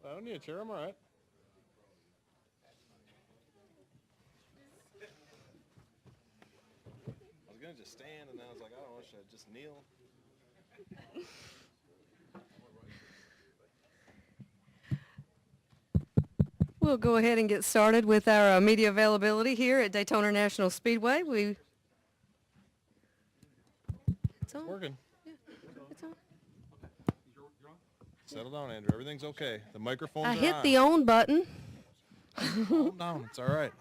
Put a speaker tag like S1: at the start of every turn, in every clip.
S1: I don't need a chair. I'm all right. I was going to just stand, and then I was like, I don't know, should I just kneel?
S2: We'll go ahead and get started with our media availability here at Daytona National Speedway. It's on.
S1: Working.
S2: Yeah, it's on.
S1: Settle down, Andrew. Everything's okay. The microphones are
S2: I hit
S1: on.
S2: the on button.
S1: Calm down. It's all right.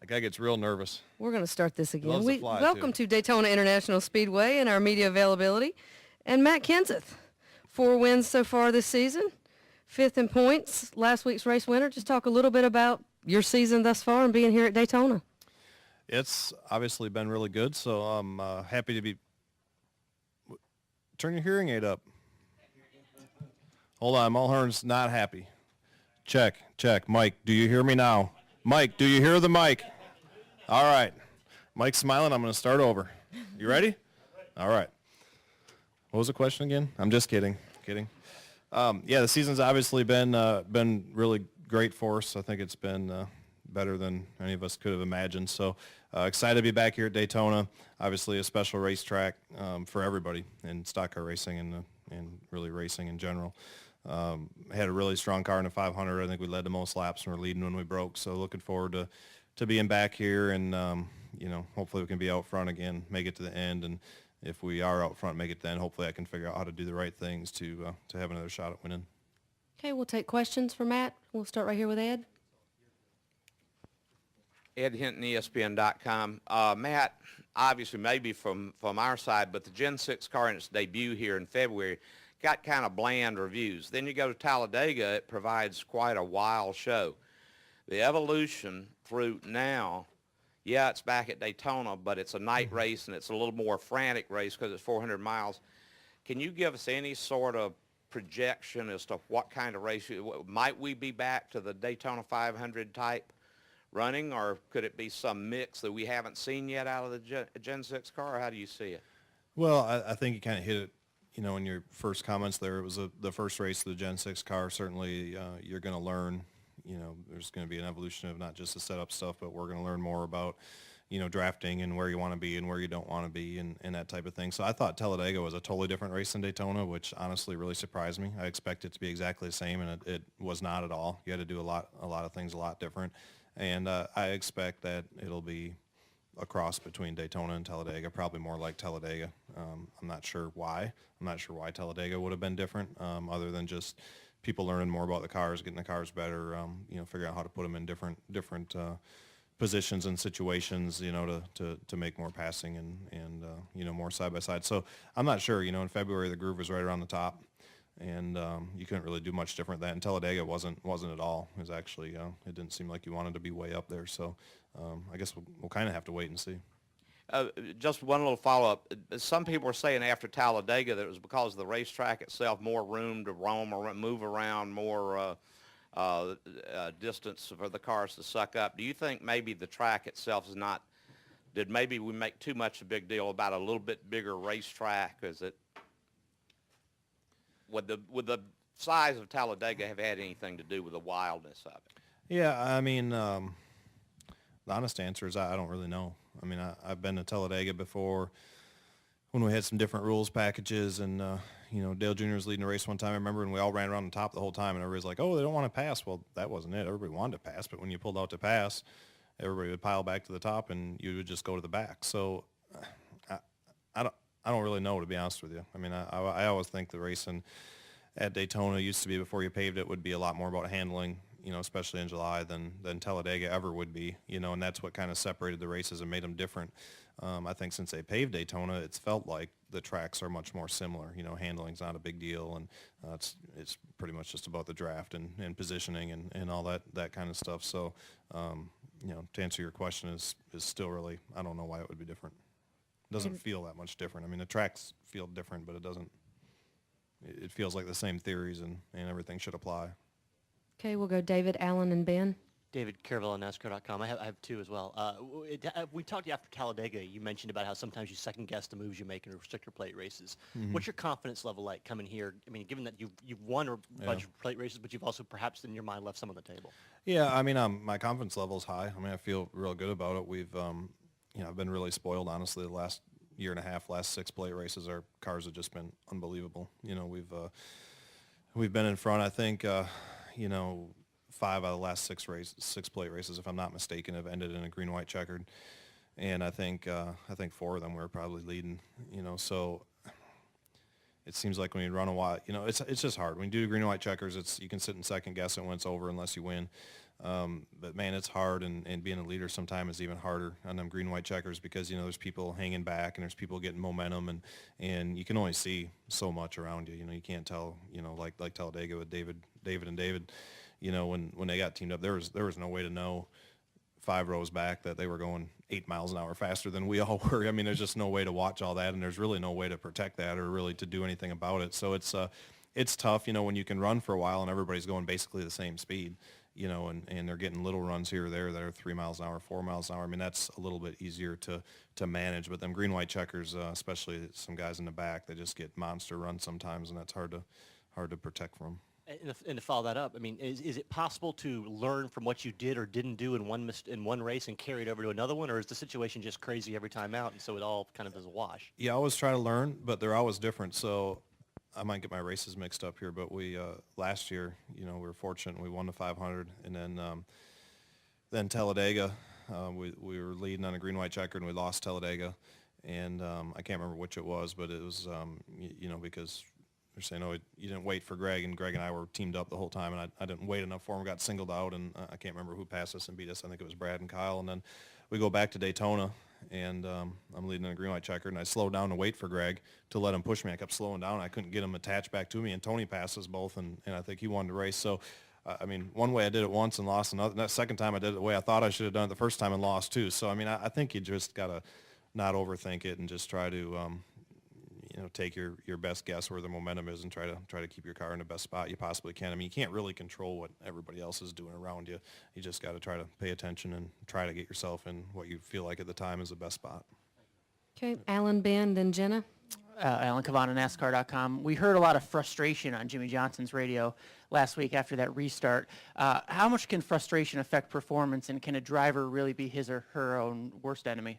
S1: That guy gets real nervous.
S2: We're going to start this again.
S1: loves to fly,
S2: Welcome
S1: too.
S2: to Daytona International Speedway and our media availability. And Matt Kenseth, 4 wins so far this season, 5th in points, last week's race winner. Just talk a little bit about your season thus far and being here at Daytona.
S1: It's obviously been really good, so I'm happy to be. Turn your hearing aid up. Hold on, Mulhern's not happy. Check. Mike, do you hear me now? Mike, do you hear the mic? All right. Mike's smiling. I'm going to start over. You ready? All right. What was the question again? I'm just kidding. Yeah, the season's obviously been really great for us. I think it's been better than any of us could have imagined. So excited to be back here at Daytona. Obviously a special racetrack for everybody in stock car racing and really racing in general. Had a really strong car in the 500. I think we led the most laps and we're leading when we broke. So looking forward to being back here and, hopefully we can be out front again, make it to the end. And if we are out front, make it then. Hopefully I can figure out how to do the right things to have another shot at winning.
S2: Okay, we'll take questions for Matt. We'll start right here with Ed.
S3: Ed Hinton, ESPN.com. Matt, obviously maybe from our side, but the Gen 6 car in its debut here in February got kind of bland reviews. Then you go to Talladega, it provides quite a wild show. The evolution through now, yeah, it's back at Daytona, but it's a night race and it's a little more frantic race because it's 400 miles. Can you give us any sort of projection as to what kind of race? Might we be back to the Daytona 500 type running, or could it be some mix that we haven't seen yet out of the Gen 6 car, or how do you see it?
S1: Well, I think you kind of hit it, in your first comments there. It was the first race of the Gen 6 car. Certainly you're going to learn, there's going to be an evolution of not just the setup stuff, but we're going to learn more about, drafting and where you want to be and where you don't want to be and that type of thing. So I thought Talladega was a totally different race than Daytona, which honestly really surprised me. I expected it to be exactly the same, and it was not at all. You had to do a lot of things a lot different. And I expect that it'll be a cross between Daytona and Talladega, probably more like Talladega. I'm not sure why. I'm not sure why Talladega would have been different, other than just people learning more about the cars, getting the cars better, figuring out how to put them in different positions and situations, to make more passing and more side by side. So I'm not sure. In February the groove was right around the top. And you couldn't really do much different than that. And Talladega wasn't at all. It was actually, it didn't seem like you wanted to be way up there. So I guess we'll kind of have to wait and see.
S3: Just one little follow-up. Some people were saying after Talladega that it was because of the racetrack itself, more room to roam or move around, more distance for the cars to suck up. Do you think maybe the track itself is not, did maybe we make too much a big deal about a little bit bigger racetrack? Is it, would the size of Talladega have had anything to do with the wildness of it?
S1: Yeah, I mean, the honest answer is I don't really know. I mean, I've been to Talladega before when we had some different rules packages, and Dale Jr. was leading the race one time, I remember, and we all ran around the top the whole time, and everybody's like, oh, they don't want to pass. Well, that wasn't it. Everybody wanted to pass, but when you pulled out to pass, everybody would pile back to the top, and you would just go to the back. So I don't really know, to be honest with you. I mean, I always think the racing at Daytona used to be, before you paved it, would be a lot more about handling, especially in July, than Talladega ever would be, and that's what kind of separated the races and made them different. I think since they paved Daytona, it's felt like the tracks are much more similar. Handling's not a big deal, and it's pretty much just about the draft and positioning and all that kind of stuff. So, to answer your question is still really, I don't know why it would be different. It doesn't feel that much different. I mean, the tracks feel different, but it doesn't. It feels like the same theories and everything should apply.
S2: Okay, we'll go David, Allen, and Ben.
S4: David Caravella, NASCAR.com. I have two as well. We talked to you after Talladega. You mentioned about how sometimes you second guess the moves you make in restrictor plate races. What's your confidence level like coming here? I mean, given that you've won a bunch of plate races, but you've also perhaps in your mind left some on the table.
S1: Yeah, I mean, my confidence level is high. I mean, I feel real good about it. We've, I've been really spoiled, honestly, the last year and a half, last 6 plate races. Our cars have just been unbelievable. We've been in front, I think, 5 out of the last 6 plate races, if I'm not mistaken, have ended in a green-white checkered. And I think 4 of them were probably leading, so it seems like when you run a while, it's just hard. When you do green and white checkers, you can sit and second guess it when it's over unless you win. But man, it's hard, and being a leader sometimes is even harder on them green and white checkers because, there's people hanging back and there's people getting momentum, and you can only see so much around you. You can't tell, like Talladega with David, when they got teamed up, there was no way to know 5 rows back that they were going 8 miles an hour faster than we all were. I mean, there's just no way to watch all that, and there's really no way to protect that or really to do anything about it. So it's tough, when you can run for a while and everybody's going basically the same speed, and they're getting little runs here or there that are 3 miles an hour, 4 miles an hour. I mean, that's a little bit easier to manage, but them green-white checkers, especially some guys in the back, they just get monster runs sometimes, and that's hard to protect from.
S4: And to follow that up, I mean, is it possible to learn from what you did or didn't do in one race and carry it over to another one, or is the situation just crazy every time out, and so it all kind of is a wash?
S1: Yeah, I always try to learn, but they're always different. So I might get my races mixed up here, but we last year, we were fortunate and we won the 500, and then Talladega, we were leading on a green-white checker and we lost Talladega, and I can't remember which it was, but it was because they're saying, oh, you didn't wait for Greg, and Greg and I were teamed up the whole time, and I didn't wait enough for him, got singled out, and I can't remember who passed us and beat us. I think it was Brad and Kyle, and then we go back to Daytona, and I'm leading in a green-white checker, and I slowed down to wait for Greg to let him push me. I kept slowing down. I couldn't get him attached back to me, and Tony passed us both, and I think he wanted to race. So, I mean, one way I did it once and lost another. That second time I did it the way I thought I should have done it the first time and lost too. So, I mean, I think you just got to not overthink it and just try to take your best guess where the momentum is and try to keep your car in the best spot you possibly can. I mean, you can't really control what everybody else is doing around you. You just got to try to pay attention and try to get yourself in what you feel like at the time is the best spot.
S2: Okay, Alan, Ben, then Jenna.
S5: Alan Cavana, NASCAR.com. We heard a lot of frustration on Jimmy Johnson's radio last week after that restart. How much can frustration affect performance, and can a driver really be his or her own worst enemy?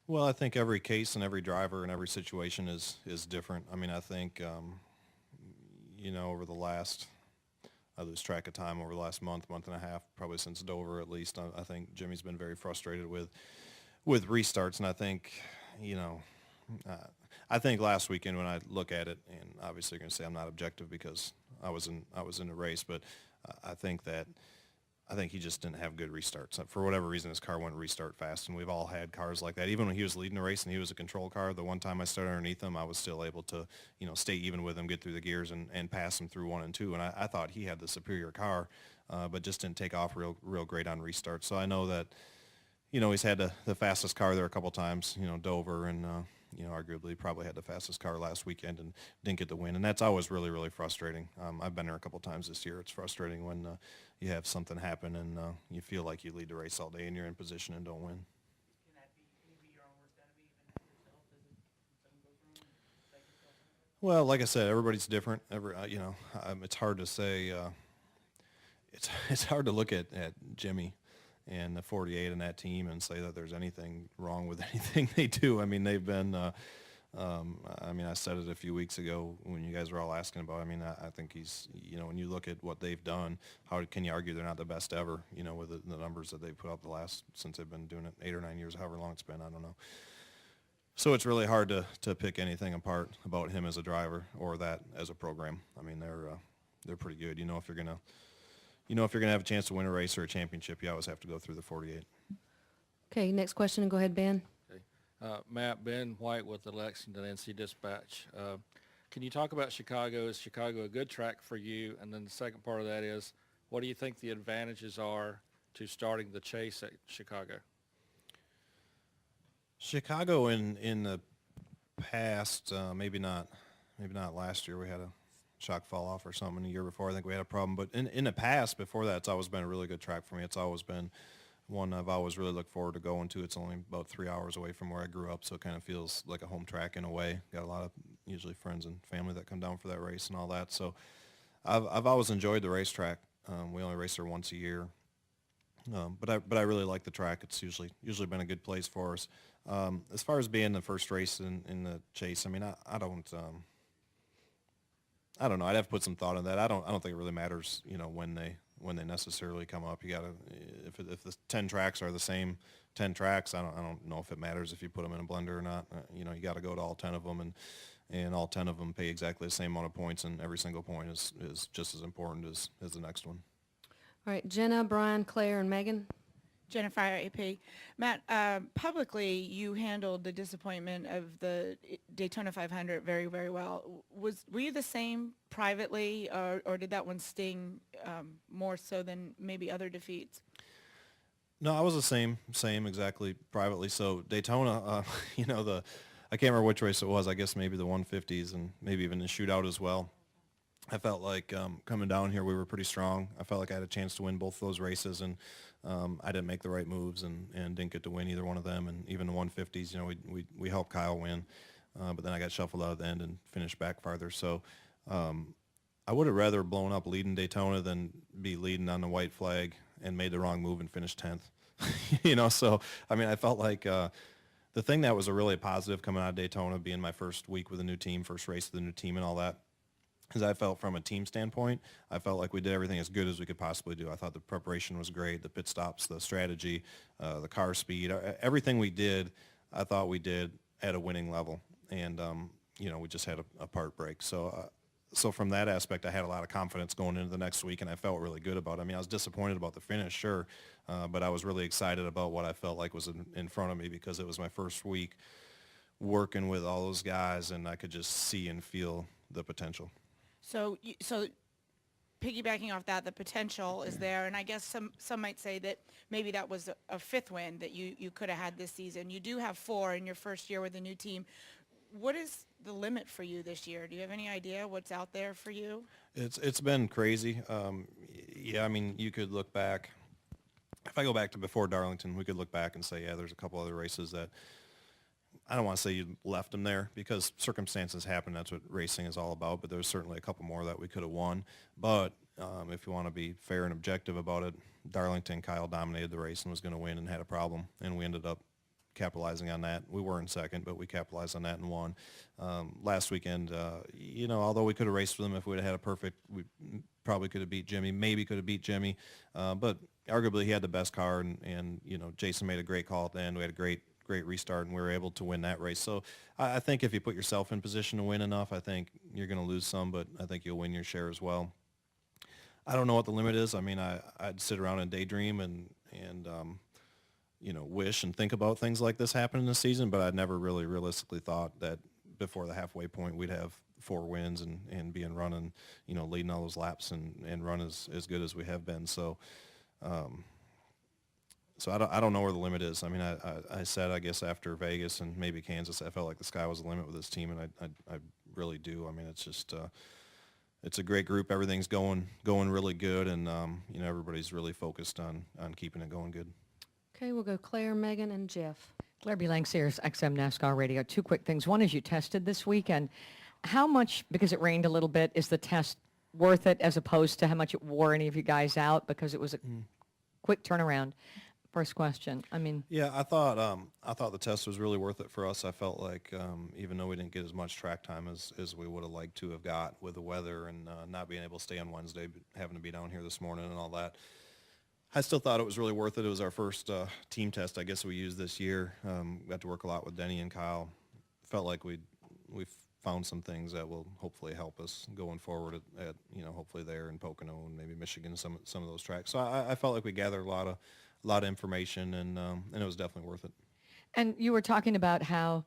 S1: Well, I think every case and every driver and every situation is different. I mean, I think, over the last, I lose track of time, over the last month and a half, probably since Dover at least, I think Jimmy's been very frustrated with restarts. And I think, I think last weekend when I look at it, and obviously you're going to say I'm not objective because I was in the race, but I think he just didn't have good restarts. For whatever reason, his car wouldn't restart fast, and we've all had cars like that. Even when he was leading the race and he was a control car, the one time I started underneath him, I was still able to, stay even with him, get through the gears, and pass him through 1 and 2. And I thought he had the superior car, but just didn't take off real great on restarts. So I know that, he's had the fastest car there a couple times, Dover, and arguably probably had the fastest car last weekend and didn't get the win. And that's always really, really frustrating. I've been there a couple times this year. It's frustrating when you have something happen and you feel like you lead the race all day and you're in position and don't win.
S5: Can that be your own worst enemy, even yourself, as something goes wrong and psych yourself out?
S1: Well, like I said, everybody's different. It's hard to say. It's hard to look at Jimmy and the 48 and that team and say that there's anything wrong with anything they do. I mean, they've been, I said it a few weeks ago when you guys were all asking about, I think he's, when you look at what they've done, how can you argue they're not the best ever, with the numbers that they've put up since they've been doing it 8 or 9 years, however long it's been, I don't know. So it's really hard to pick anything apart about him as a driver or that as a program. I mean, they're pretty good. If you're going to have a chance to win a race or a championship, you always have to go through the 48.
S2: Okay, next question, and go ahead, Ben.
S6: Okay. Matt, Ben White with the Lexington NC Dispatch. Can you talk about Chicago? Is Chicago a good track for you? And then the second part of that is, what do you think the advantages are to starting the chase at Chicago?
S1: Chicago in the past, maybe not last year. We had a shock fall off or something. The year before, I think we had a problem. But in the past, before that, it's always been a really good track for me. It's always been one I've always really looked forward to going to. It's only about 3 hours away from where I grew up, so it kind of feels like a home track in a way. Got a lot of usually friends and family that come down for that race and all that. So I've always enjoyed the racetrack. We only race there once a year. But I really like the track. It's usually been a good place for us. As far as being the first race in the chase, I mean, I don't know. I'd have to put some thought in that. I don't think it really matters, when they necessarily come up. You gotta, if the 10 tracks are the same 10 tracks, I don't know if it matters if you put them in a blender or not. You got to go to all 10 of them, and all 10 of them pay exactly the same amount of points, and every single point is just as important as the next one.
S2: All right, Jenna, Brian, Claire, and Megan.
S7: Jennifer, AP. Matt, publicly, you handled the disappointment of the Daytona 500 very, very well. Were you the same privately, or did that one sting more so than maybe other defeats?
S1: No, I was the same exactly privately. So Daytona, I can't remember which race it was. I guess maybe the 150s and maybe even the shootout as well. I felt like coming down here we were pretty strong. I felt like I had a chance to win both those races, and I didn't make the right moves and didn't get to win either one of them. And even the 150s, we helped Kyle win, but then I got shuffled out at the end and finished back farther. So I would have rather blown up leading Daytona than be leading on the white flag and made the wrong move and finished 10th. So I mean, I felt like the thing that was a really positive coming out of Daytona, being my first week with a new team, first race with a new team and all that, because I felt from a team standpoint, I felt like we did everything as good as we could possibly do. I thought the preparation was great, the pit stops, the strategy, the car speed, everything we did, I thought we did at a winning level. And, we just had a part break. So from that aspect, I had a lot of confidence going into the next week, and I felt really good about it. I mean, I was disappointed about the finish, sure, but I was really excited about what I felt like was in front of me, because it was my first week working with all those guys, and I could just see and feel the potential.
S7: So piggybacking off that, the potential is there, and I guess some might say that maybe that was a fifth win that you could have had this season. You do have 4 in your first year with a new team. What is the limit for you this year? Do you have any idea what's out there for you?
S1: It's been crazy. I mean, you could look back. If I go back to before Darlington, we could look back and say, yeah, there's a couple other races that I don't want to say you left them there, because circumstances happen. That's what racing is all about. But there's certainly a couple more that we could have won. But if you want to be fair and objective about it, Darlington, Kyle dominated the race and was going to win and had a problem, and we ended up capitalizing on that. We were in second, but we capitalized on that and won. Last weekend, although we could have raced with them, if we would have had a perfect, we probably could have beat Jimmy, maybe could have beat Jimmy. But arguably he had the best car, and Jason made a great call at the end. We had a great restart, and we were able to win that race. So I think if you put yourself in position to win enough, I think you're going to lose some, but I think you'll win your share as well. I don't know what the limit is. I mean, I'd sit around and daydream and wish and think about things like this happening this season, but I'd never really realistically thought that before the halfway point we'd have 4 wins and be in running, leading all those laps and run as good as we have been. So I don't know where the limit is. I mean, I said, I guess after Vegas and maybe Kansas, I felt like the sky was the limit with this team, and I really do. I mean, it's just it's a great group. Everything's going really good, and everybody's really focused on keeping it going good.
S2: Okay, we'll go Claire, Megan, and Jeff.
S8: Claire B. Langseers, XM NASCAR Radio. 2 quick things. One is you tested this weekend. How much, because it rained a little bit, is the test worth it as opposed to how much it wore any of you guys out, because it was a quick turnaround? First question. I mean,
S1: yeah, I thought the test was really worth it for us. I felt like even though we didn't get as much track time as we would have liked to have got with the weather and not being able to stay on Wednesday, but having to be down here this morning and all that, I still thought it was really worth it. It was our first team test, I guess, we used this year. Got to work a lot with Denny and Kyle. Felt like we've found some things that will hopefully help us going forward at hopefully there in Pocono and maybe Michigan, some of those tracks. So I felt like we gathered a lot of information, and it was definitely worth it.
S8: and you were talking about how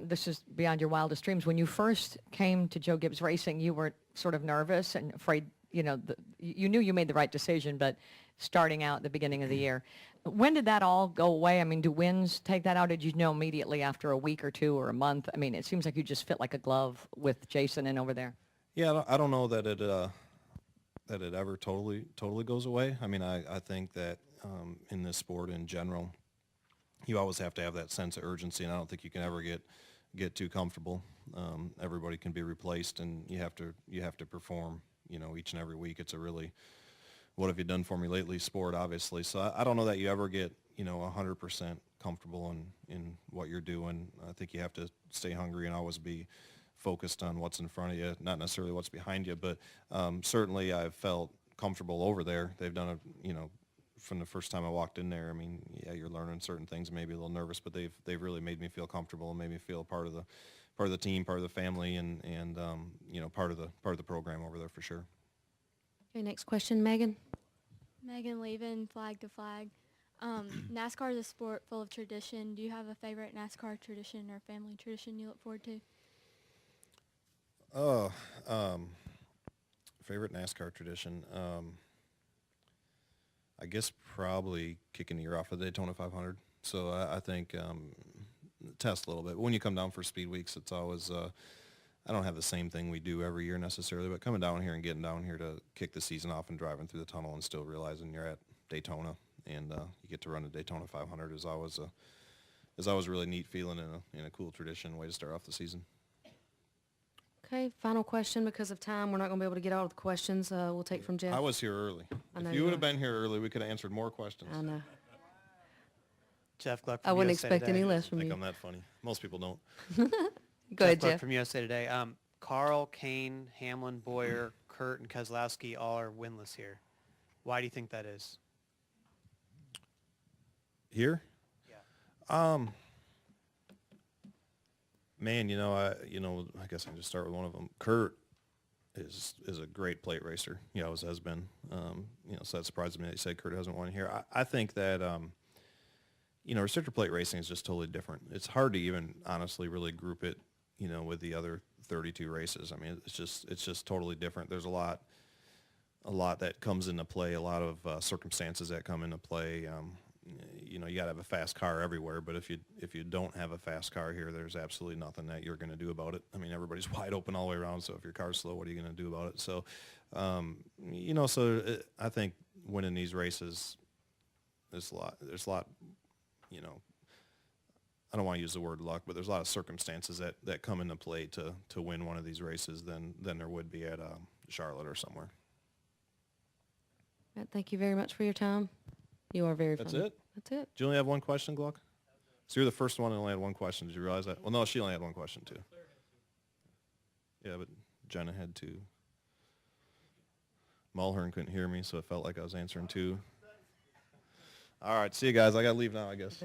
S8: this is beyond your wildest dreams. When you first came to Joe Gibbs Racing, you were sort of nervous and afraid, you knew you made the right decision, but starting out at the beginning of the year. When did that all go away? I mean, do wins take that out? Did you know immediately after a week or 2 or a month? I mean, it seems like you just fit like a glove with Jason and over there.
S1: Yeah, I don't know that it ever totally goes away. I mean, I think that in this sport in general, you always have to have that sense of urgency, and I don't think you can ever get too comfortable. Everybody can be replaced, and you have to perform. Each and every week. It's a really, what have you done for me lately sport, obviously. So I don't know that you ever get 100% comfortable in what you're doing. I think you have to stay hungry and always be focused on what's in front of you, not necessarily what's behind you. But certainly I've felt comfortable over there. They've done from the first time I walked in there. I mean, yeah, you're learning certain things, maybe a little nervous, but they've really made me feel comfortable and made me feel part of the team, part of the family, and part of the program over there for sure.
S2: Okay, next question, Megan.
S9: Megan Levin, Flag to Flag. NASCAR is a sport full of tradition. Do you have a favorite NASCAR tradition or family tradition you look forward to?
S1: Oh, favorite NASCAR tradition. I guess probably kicking the year off of the Daytona 500. So I think test a little bit. When you come down for speed weeks, it's always I don't have the same thing we do every year necessarily, but coming down here and getting down here to kick the season off and driving through the tunnel and still realizing you're at Daytona and you get to run the Daytona 500 is always a really neat feeling and a cool tradition, way to start off the season.
S2: Okay, final question. Because of time, we're not going to be able to get all of the questions. We'll take from Jeff.
S1: I was here early.
S2: I know
S1: If
S2: you
S1: you would
S2: were.
S1: have been here early, we could have answered more questions.
S2: I know.
S10: Jeff Gluck
S2: I
S10: from
S2: wouldn't
S10: USA
S2: expect
S10: Today.
S2: any less
S1: I
S2: from
S1: think
S2: you.
S1: I'm that funny. Most people don't.
S2: Go ahead,
S10: Gluck
S2: Jeff.
S10: from USA Today. Carl, Kane, Hamlin, Boyer, Kurt, and Keselowski all are winless here. Why do you think that is?
S1: Here?
S10: Yeah.
S1: Man, I guess I can just start with one of them. Kurt is a great plate racer. He always has been. So that surprises me that you said Kurt hasn't won here. I think that, restrictor plate racing is just totally different. It's hard to even honestly really group it, with the other 32 races. I mean, it's just totally different. There's a lot that comes into play, a lot of circumstances that come into play. You got to have a fast car everywhere, but if you don't have a fast car here, there's absolutely nothing that you're going to do about it. I mean, everybody's wide open all the way around, so if your car's slow, what are you going to do about it? So, I think winning these races, there's a lot, I don't want to use the word luck, but there's a lot of circumstances that come into play to win one of these races than there would be at Charlotte or somewhere.
S2: Matt, thank you very much for your time. You are very
S1: That's
S2: funny.
S1: it?
S2: That's it.
S1: Did you only have one question, Gluck? So you're the first one that only had one question. Did you realize that? Well, no, she only had one question, too. Yeah, but Jenna had two. Mulhern couldn't hear me, so it felt like I was answering two. All right, see you guys. I got to leave now, I guess.